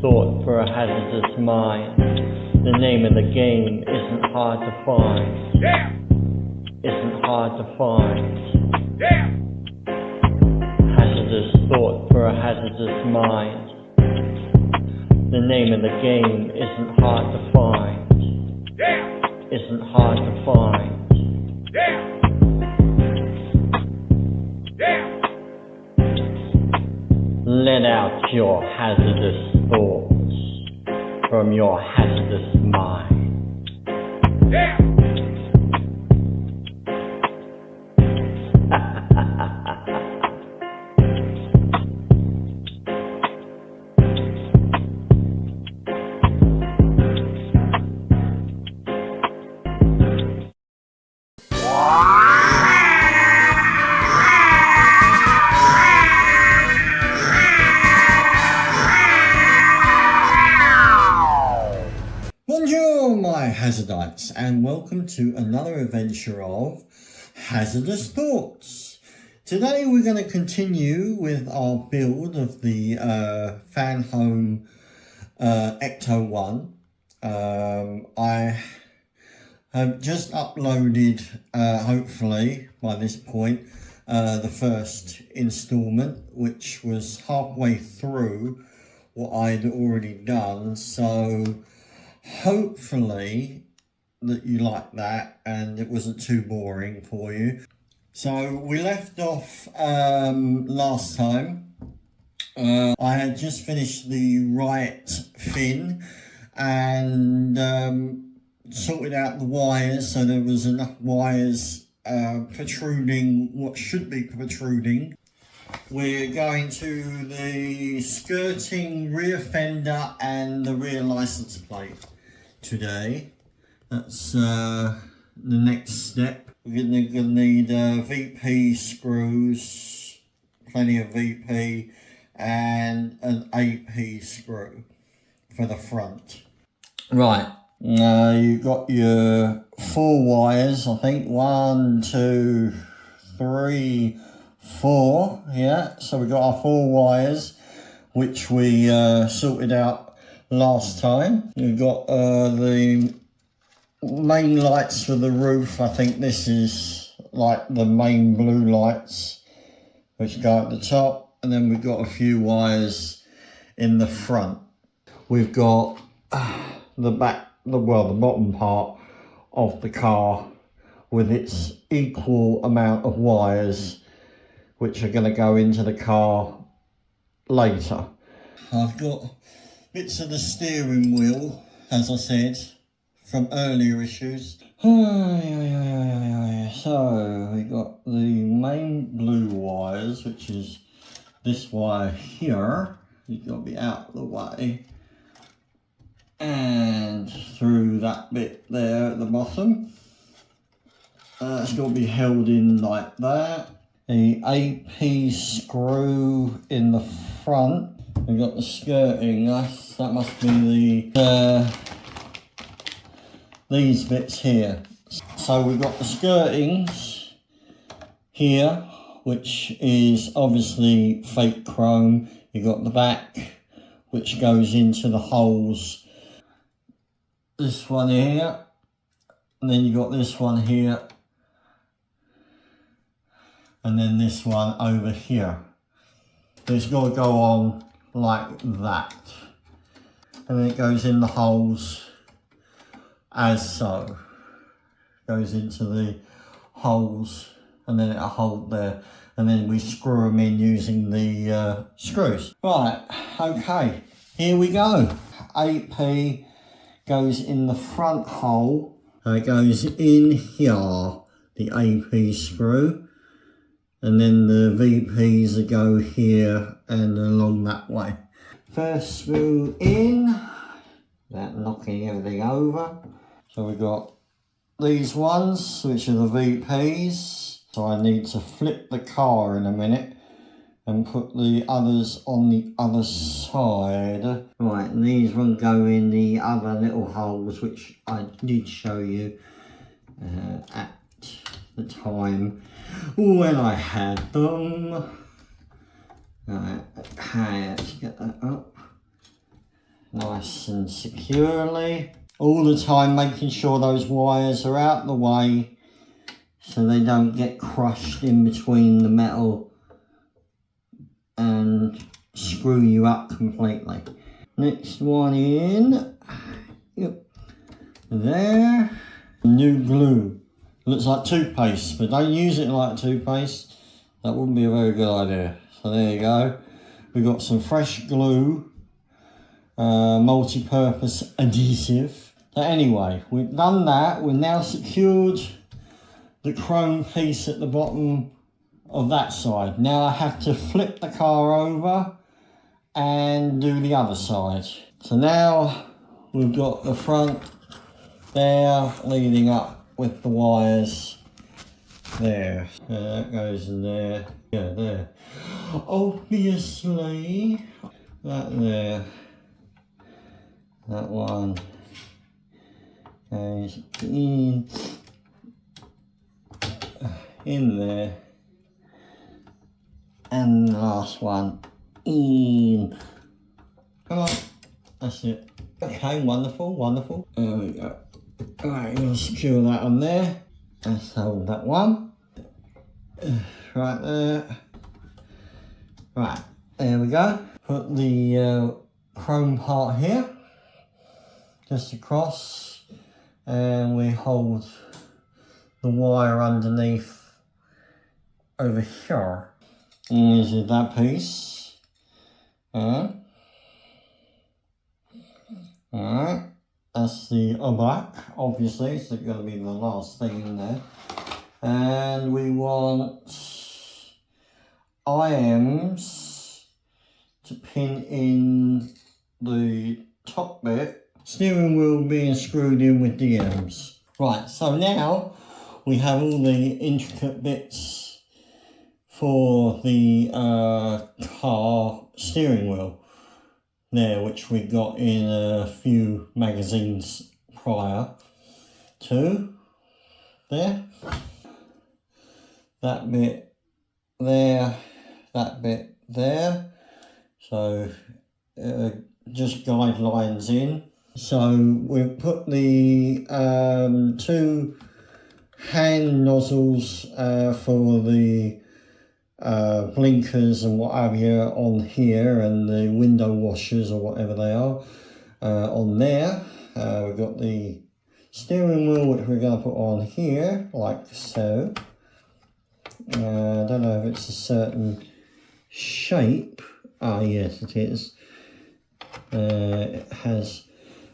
thought for a hazardous mind. The name of the game isn't hard to find. Yeah. Isn't hard to find. Yeah. Hazardous thought for a hazardous mind. The name of the game isn't hard to find. Yeah. Isn't hard to find. Yeah. Yeah. Let out your hazardous thoughts from your hazardous mind. Yeah. Bonjour, my Hazardites, and welcome to another adventure of Hazardous Thoughts. Today we're going to continue with our build of the Fanhome Ecto1. I have just uploaded, hopefully by this point, the first installment, which was halfway through what I'd already done, so hopefully that you like that and it wasn't too boring for you. So we left off last time. I had just finished the right fin and sorted out the wires, so there was enough wires protruding what should be protruding. We're going to the skirting rear fender and the rear license plate today. That's the next step. We're going to need VP screws, plenty of VP, and an AP screw for the front. Right, you've got your 4 wires, I think. 1, 2, 3, 4, yeah, so we got our 4 wires which we sorted out last time. We've got the main lights for the roof. I think this is like the main blue lights which go at the top, and then we've got a few wires in the front. We've got the bottom part of the car with its equal amount of wires which are going to go into the car later. I've got bits of the steering wheel, as I said, from earlier issues. So we got the main blue wires, which is this wire here. You've got to be out of the way. And through that bit there at the bottom. It's got to be held in like that. The AP screw in the front. We've got the skirting. That must be the these bits here. So we've got the skirtings here, which is obviously fake chrome. You've got the back, which goes into the holes. This one here, and then you got this one here, and then this one over here. It's got to go on like that, and then it goes in the holes as so. Goes into the holes, and then it'll hold there, and then we screw them in using the screws. Right, okay, here we go. AP goes in the front hole, and it goes in here, the AP screw, and then the VPs that go here and along that way. First screw in, without knocking everything over. So we've got these ones, which are the VPs. So I need to flip the car in a minute and put the others on the other side. Right, and these will go in the other little holes, which I did show you at the time when I had them. Right, okay, let's get that up. nice and securely. All the time making sure those wires are out the way so they don't get crushed in between the metal and screw you up completely. Next one in. Yep. There. New glue. Looks like toothpaste, but don't use it like toothpaste. That wouldn't be a very good idea. So there you go. We've got some fresh glue, multi-purpose adhesive. So anyway, we've done that. We've now secured the chrome piece at the bottom of that side. Now I have to flip the car over and do the other side. So now we've got the front there leading up with the wires there. That goes in there. Yeah, there. Obviously, that there. That one goes in there. And the last one in. Come on. That's it. Okay, wonderful, wonderful. There we go. Alright, you'll secure that on there. Let's hold that one. Right there. Right, there we go. Put the chrome part here. Just across. And we hold the wire underneath over here. And this is that piece. Alright, that's the back, obviously, so it's going to be the last thing in there. And we want IMs to pin in the top bit. Steering wheel being screwed in with DMs. Right, so now we have all the intricate bits for the car steering wheel there, which we got in a few magazines prior to there. That bit there, that bit there. So just guidelines in. So we've put the two hand nozzles for the blinkers and what have you on here, and the window washers or whatever they are on there. We've got the steering wheel, which we're going to put on here like so. I don't know if it's a certain shape. Ah, yes, it is. It has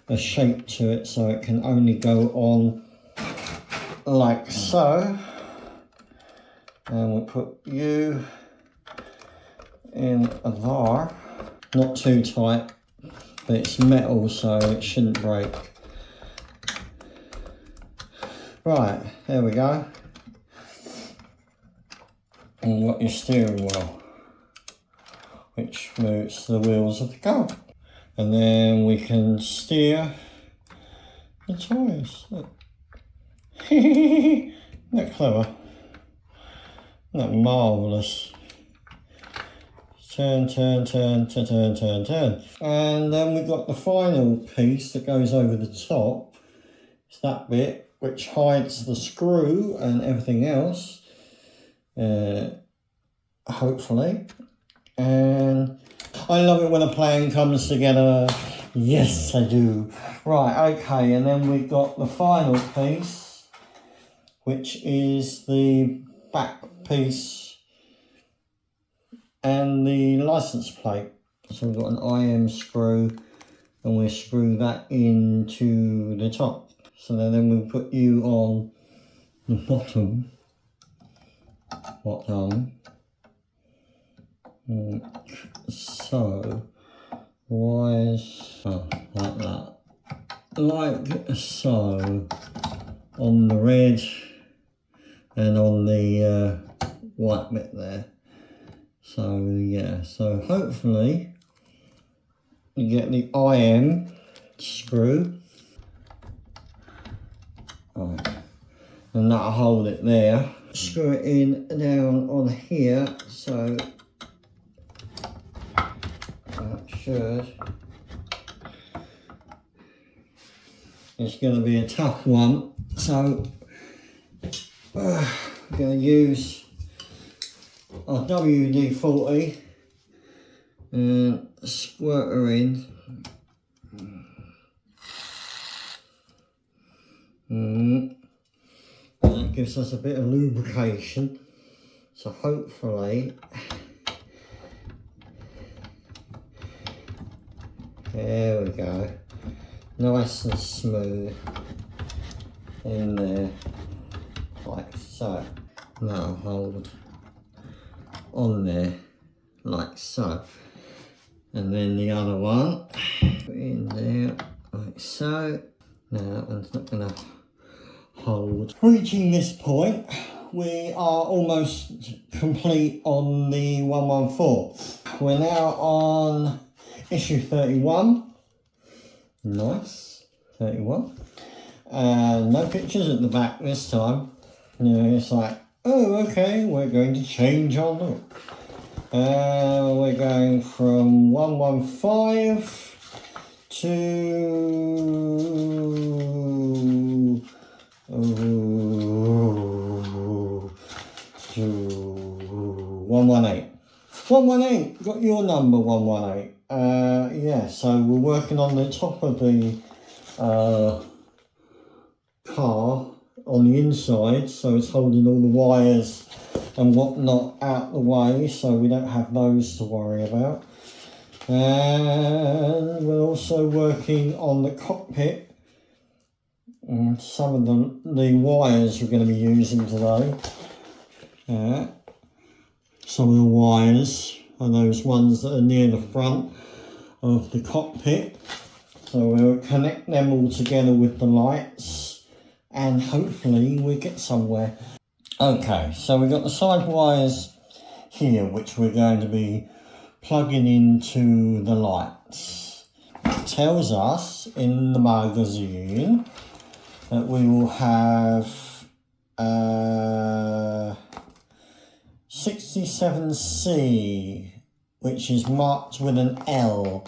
a shape to it, so it can only go on like so. And we'll put you in a there. Not too tight, but it's metal, so it shouldn't break. Right, there we go. And you've got your steering wheel, which moves the wheels of the car. And then we can steer the tyres. Isn't that clever? Isn't that marvellous? Turn, turn, turn, turn, turn, turn, turn. And then we've got the final piece that goes over the top. It's that bit which hides the screw and everything else. Hopefully. And I love it when a plan comes together. Yes, I do. Right, okay, and then we've got the final piece, which is the back piece and the license plate. So we've got an IM screw, and we screw that into the top. So then we'll put you on the bottom. So wires like that, like so, on the red and on the white bit there. So yeah, so hopefully you get the IM screw, right, and that'll hold it there. Screw it in down on here, so that should is going to be a tough one. So I'm going to use a WD-40 and squirt her in. And that gives us a bit of lubrication. So hopefully, there we go, nice and smooth in there, like so. That'll hold on there, like so. And then the other one, put in there, like so. Now that one's not going to hold. Reaching this point, we are almost complete on the 114. We're now on issue 31. Nice, 31. And no pictures at the back this time. You know, it's like, oh, okay, we're going to change our look. We're going from 115 to 118. 118, got your number, 118. Yeah, so we're working on the top of the car on the inside, so it's holding all the wires and whatnot out the way, so we don't have those to worry about. And we're also working on the cockpit, and some of the wires we're going to be using today. Some of the wires are those ones that are near the front of the cockpit, so we'll connect them all together with the lights and hopefully we get somewhere. Okay, so we've got the side wires here which we're going to be plugging into the lights. It tells us in the magazine that we will have 67C, which is marked with an L.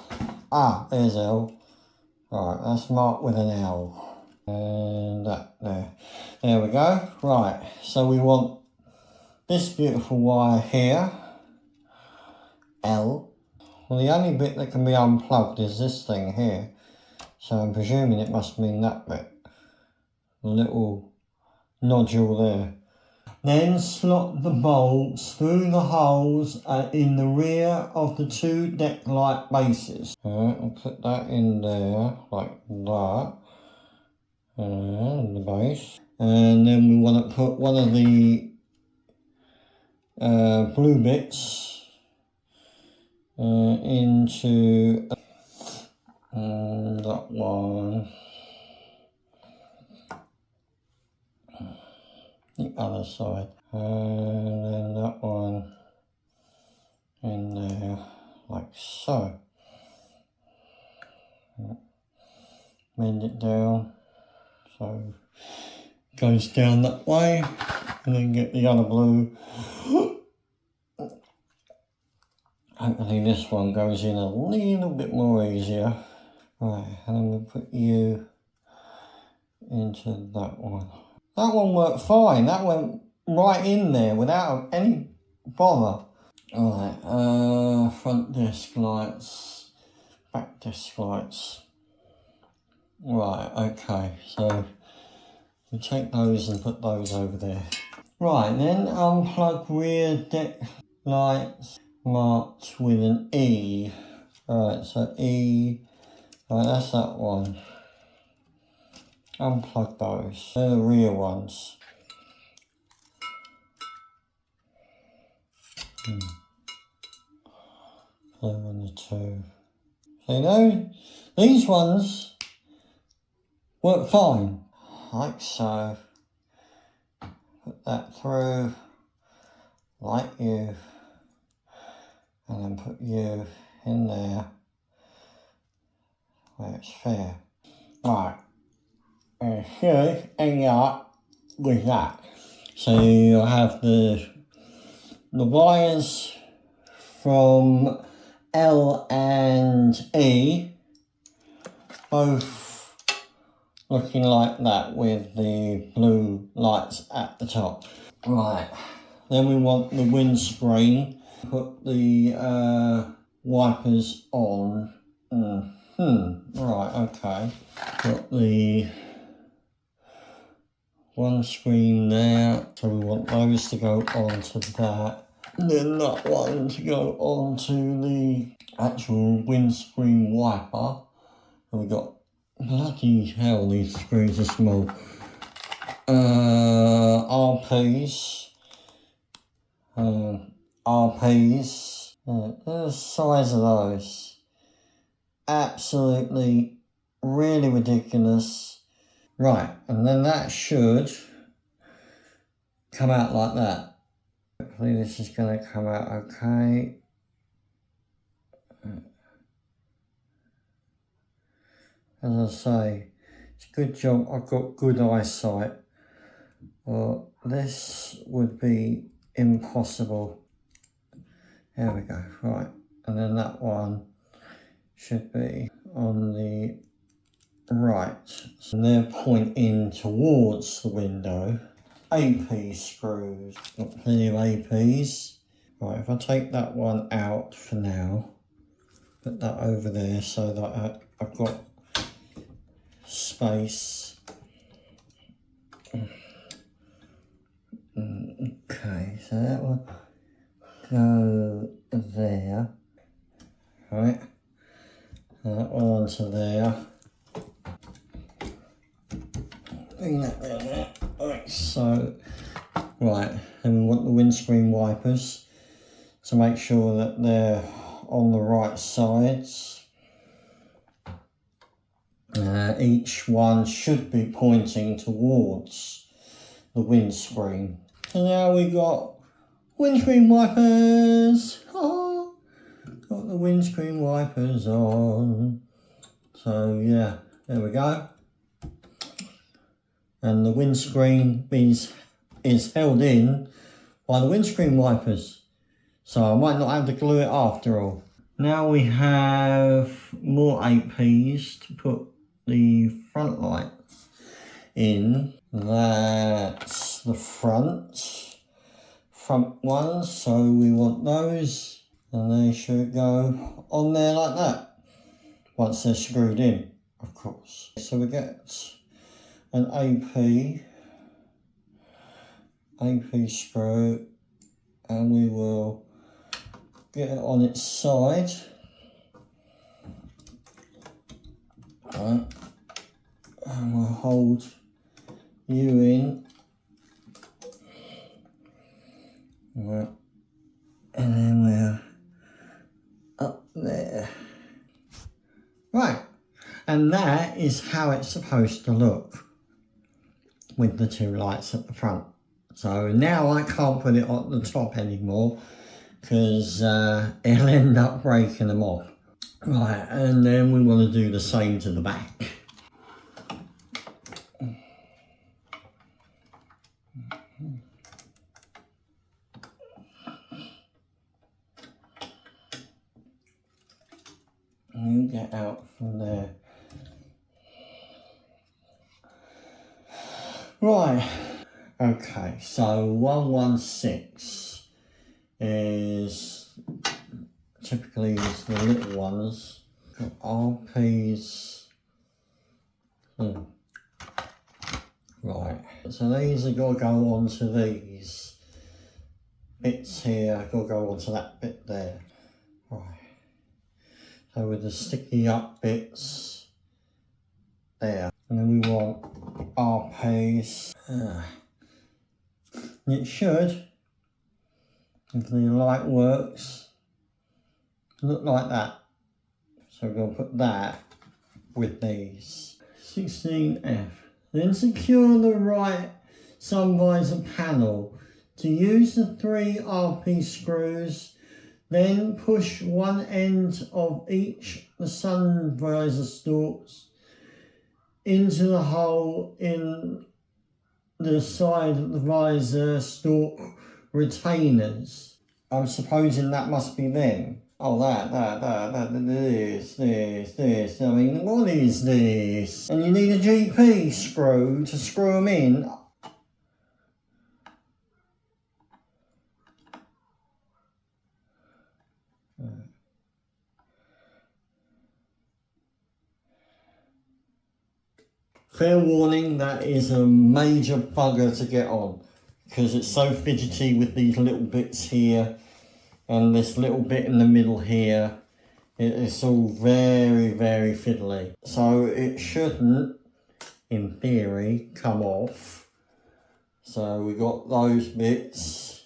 Ah, there's L. Right, that's marked with an L. And that there. There we go. Right, so we want this beautiful wire here. L. Well, the only bit that can be unplugged is this thing here. So I'm presuming it must mean that bit. The little nodule there. Then slot the bolts through the holes in the rear of the two deck light bases. Alright, I'll put that in there like that. And the base. And then we want to put one of the blue bits into that one. The other side, and then that one in there like so. Bend it down so it goes down that way, and then get the other blue. Hopefully this one goes in a little bit more easier. Right, and then we'll put you into that one. That one worked fine. That went right in there without any bother. Alright, front disc lights, back disc lights. Right, okay, so we take those and put those over there. Right, then unplug rear deck lights marked with an E. Alright, so E, right, that's that one. Unplug those. They're the rear ones. Plug on the two. So you know, these ones work fine. Like so. Put that through, like you. And then put you in there where it's fair. Right. And should end up with that. So you'll have the wires from L and E both looking like that with the blue lights at the top. Right, then we want the windscreen. Put the wipers on. Right, okay. Got the one screen there, so we want those to go onto that. And then that one to go onto the actual windscreen wiper. And we got, bloody hell, these screws are small. RPs. RPs. The size of those. Absolutely, really ridiculous. Right, and then that should come out like that. Hopefully this is going to come out okay. As I say, it's a good job I've got good eyesight. Well, this would be impossible. There we go, right. And then that one should be on the right. So they're pointing towards the window. AP screws, got plenty of APs. Right, if I take that one out for now, put that over there so that I've got space. Okay, so that one go there. Right, that one onto there. Bring that there. Right, so right, and we want the windscreen wipers to make sure that they're on the right sides. Each one should be pointing towards the windscreen. So now we got windscreen wipers. Oh, got the windscreen wipers on. So yeah, there we go. And the windscreen is held in by the windscreen wipers. So I might not have to glue it after all. Now we have more APs to put the front lights in. That's the front ones, so we want those, and they should go on there like that once they're screwed in, of course. So we get an AP screw, and we will get it on its side. Right. And we'll hold you in. Right. And then we're up there. Right. And that is how it's supposed to look with the two lights at the front. So now I can't put it on the top anymore because it'll end up breaking them off. Right, and then we want to do the same to the back. And you get out from there. Right, okay, so 116 is typically is the little ones. Got RPs. Right, so these are got to go onto these bits here, got to go onto that bit there. Right, so with the sticky up bits there. And then we want RPs. It should, if the light works, look like that. So we're going to put that with these. 16F. Then secure the right sun visor panel. To use the 3 RP screws, then push one end of each the sun visor stalks into the hole in the side of the visor stalk retainers. I'm supposing that must be them. Oh, that, this. I mean, what is this? And you need a GP screw to screw them in. Fair warning, that is a major bugger to get on because it's so fidgety with these little bits here and this little bit in the middle here. It's all very, very fiddly. So it shouldn't, in theory, come off. So we got those bits.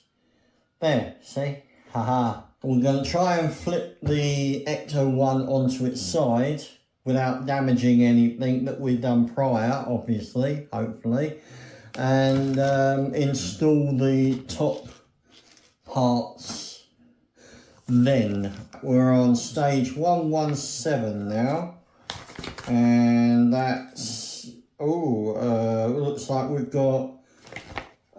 There, see? Haha. We're going to try and flip the Ecto1 onto its side without damaging anything that we've done prior, obviously, hopefully. And install the top parts then. We're on stage 117 now. And that's, looks like we've got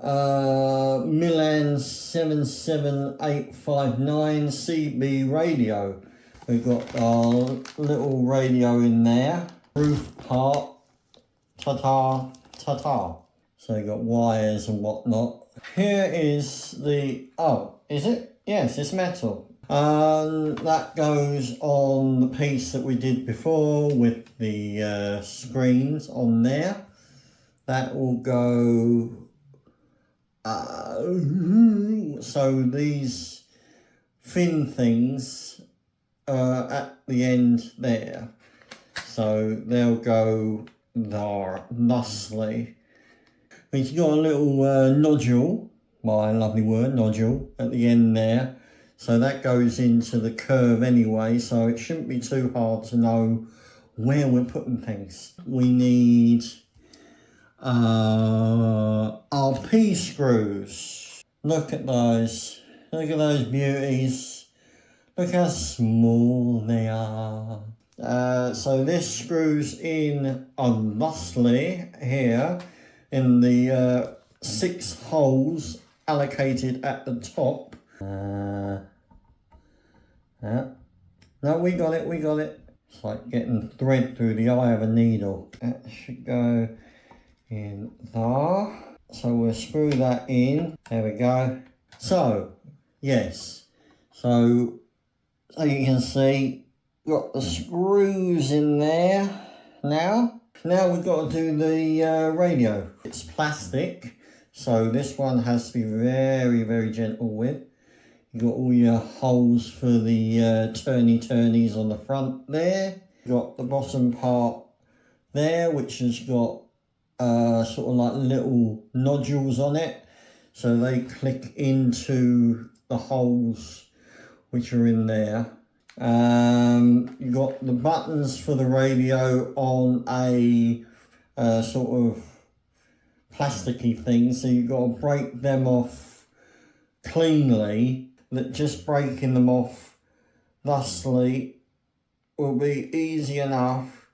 Milan 77859 CB radio. We've got our little radio in there. Roof part, ta-ta, ta-ta. So you've got wires and whatnot. Here is the, is it? Yes, it's metal. That goes on the piece that we did before with the screens on there. That will go, so these fin things at the end there. So they'll go there, thusly. We've got a little nodule, my lovely word, nodule, at the end there. So that goes into the curve anyway, so it shouldn't be too hard to know where we're putting things. We need RP screws. Look at those. Look at those beauties. Look how small they are. So this screws in thusly here in the 6 holes allocated at the top. No, we got it. It's like getting thread through the eye of a needle. That should go in there. So we'll screw that in. There we go. So, yes. So you can see, got the screws in there now. Now we've got to do the radio. It's plastic, so this one has to be very, very gentle with. You've got all your holes for the turnies on the front there. You've got the bottom part there, which has got sort of like little nodules on it. So they click into the holes which are in there. You've got the buttons for the radio on a sort of plasticky thing. So you've got to break them off cleanly. That just breaking them off thusly will be easy enough.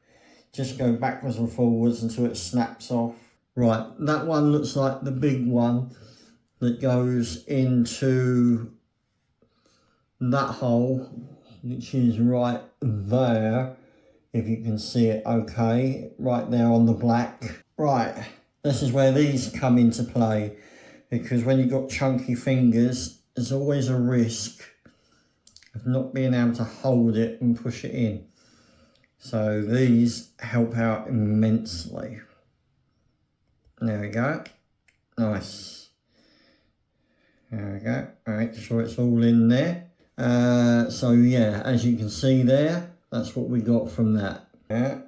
Just go backwards and forwards until it snaps off. Right, that one looks like the big one that goes into that hole, which is right there, if you can see it okay, right there on the black. Right, this is where these come into play, because when you've got chunky fingers, there's always a risk of not being able to hold it and push it in. So these help out immensely. There we go. Nice. There we go. Make sure it's all in there. So yeah, as you can see there, that's what we got from that. Yeah.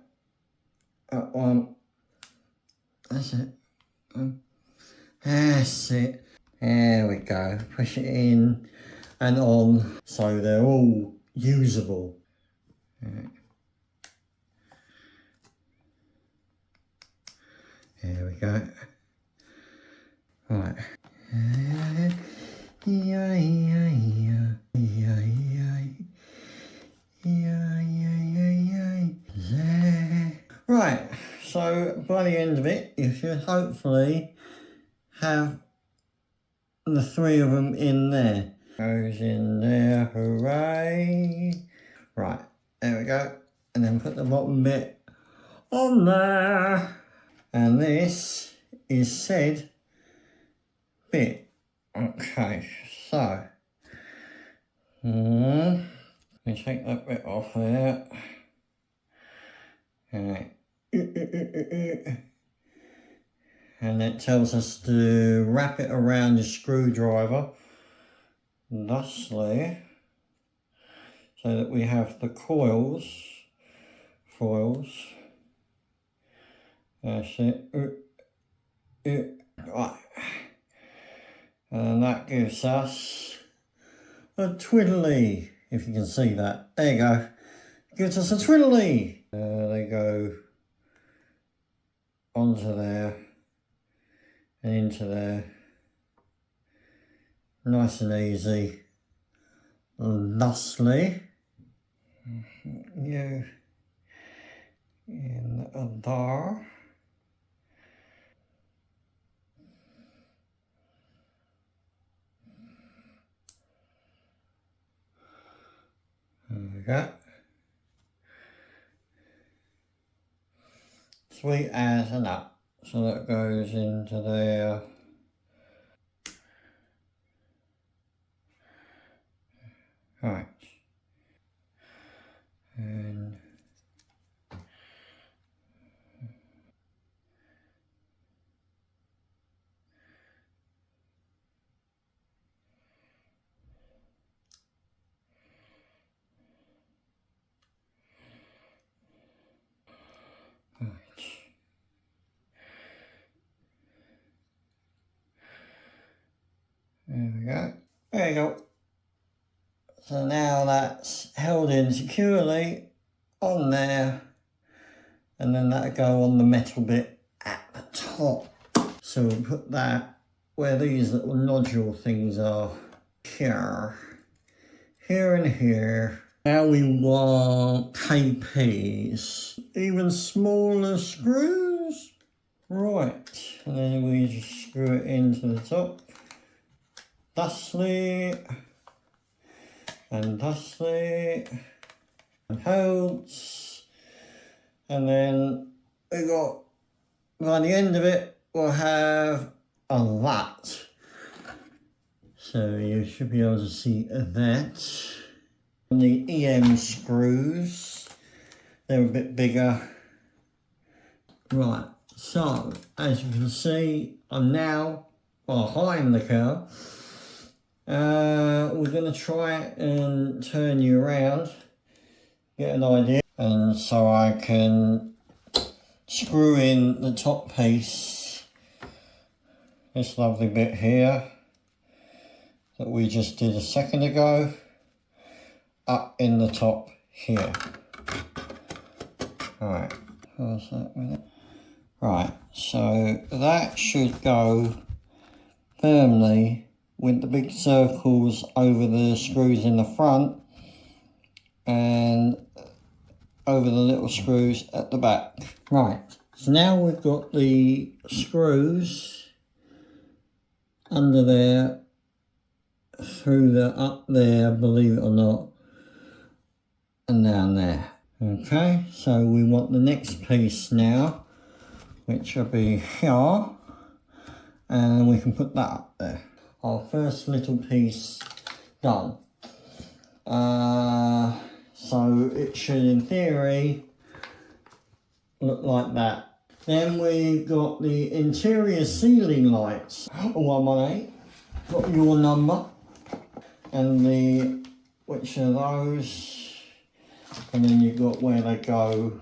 That one. That's it. That's it. There we go. Push it in and on, so they're all usable. Right. There we go. Right. Right, so by the end of it, you should hopefully have the 3 of them in there. Goes in there, hooray. Right, there we go. And then put the bottom bit on there. And this is said bit. Okay, so we take that bit off there. And it tells us to wrap it around the screwdriver thusly, so that we have the foils. That's it. Right. And that gives us a twiddly, if you can see that. There you go. Gives us a twiddly. They go onto there and into there. Nice and easy. Thusly. You in there. There we go. Sweet as a nut. So that goes into there. Right. And there we go. There you go. So now that's held in securely on there, and then that'll go on the metal bit at the top. So we'll put that where these little nodule things are. Here and here. Now we want KPs, even smaller screws. Right, and then we just screw it into the top. Thusly, and thusly, and holds. And then we got, by the end of it, we'll have a that. So you should be able to see that. And the EM screws, they're a bit bigger. Right, so as you can see, I'm now behind the car. We're going to try and turn you around, get an idea, and so I can screw in the top piece, this lovely bit here that we just did a second ago, up in the top here. Alright, how's that with it? Right, so that should go firmly with the big circles over the screws in the front and over the little screws at the back. Right, so now we've got the screws under there, through the up there, believe it or not, and down there. Okay, so we want the next piece now, which will be here, and we can put that up there. Our first little piece done. So it should, in theory, look like that. Then we've got the interior ceiling lights. 118, got your number, and the, which are those, and then you've got where they go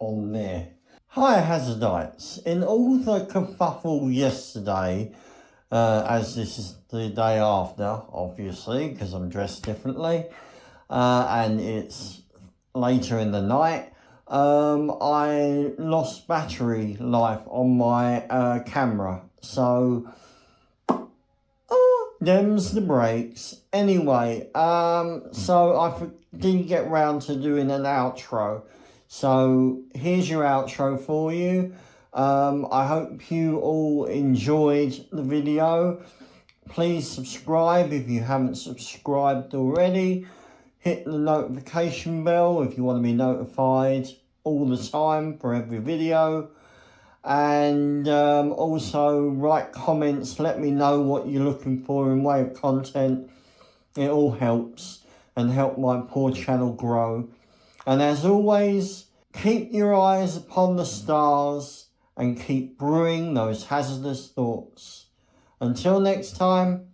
on there. Hi Hazardous. In all the kerfuffle yesterday, as this is the day after, obviously, because I'm dressed differently, and it's later in the night, I lost battery life on my camera, so them's the breaks. Anyway, so I didn't get round to doing an outro, so here's your outro for you. I hope you all enjoyed the video. please subscribe if you haven't subscribed already. Hit the notification bell if you want to be notified all the time for every video. And also write comments, let me know what you're looking for in way of content. It all helps and help my poor channel grow. And as always, keep your eyes upon the stars and keep brewing those hazardous thoughts. Until next time,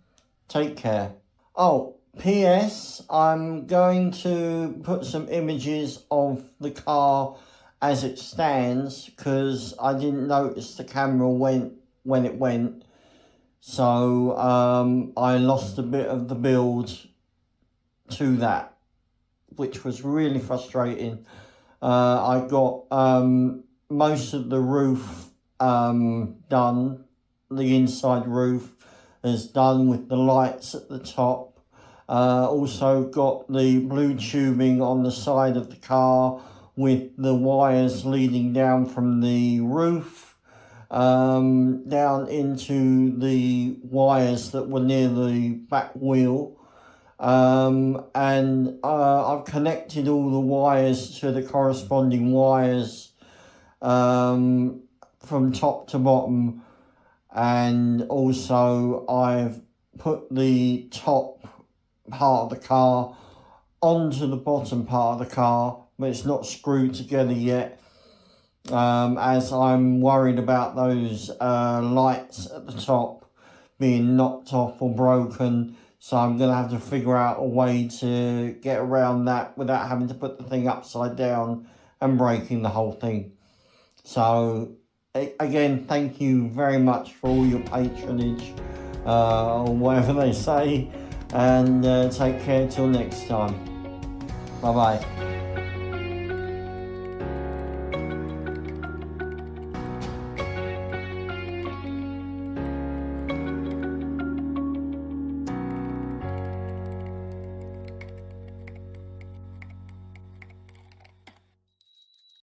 take care. Oh, P.S. I'm going to put some images of the car as it stands because I didn't notice the camera went when it went. So I lost a bit of the build to that, which was really frustrating. I got most of the roof done. The inside roof is done with the lights at the top. Also got the blue tubing on the side of the car with the wires leading down from the roof down into the wires that were near the back wheel. And I've connected all the wires to the corresponding wires from top to bottom. And also I've put the top part of the car onto the bottom part of the car, but it's not screwed together yet, as I'm worried about those lights at the top being knocked off or broken. So I'm going to have to figure out a way to get around that without having to put the thing upside down and breaking the whole thing. So again, thank you very much for all your patronage, or whatever they say, and take care till next time. Bye bye.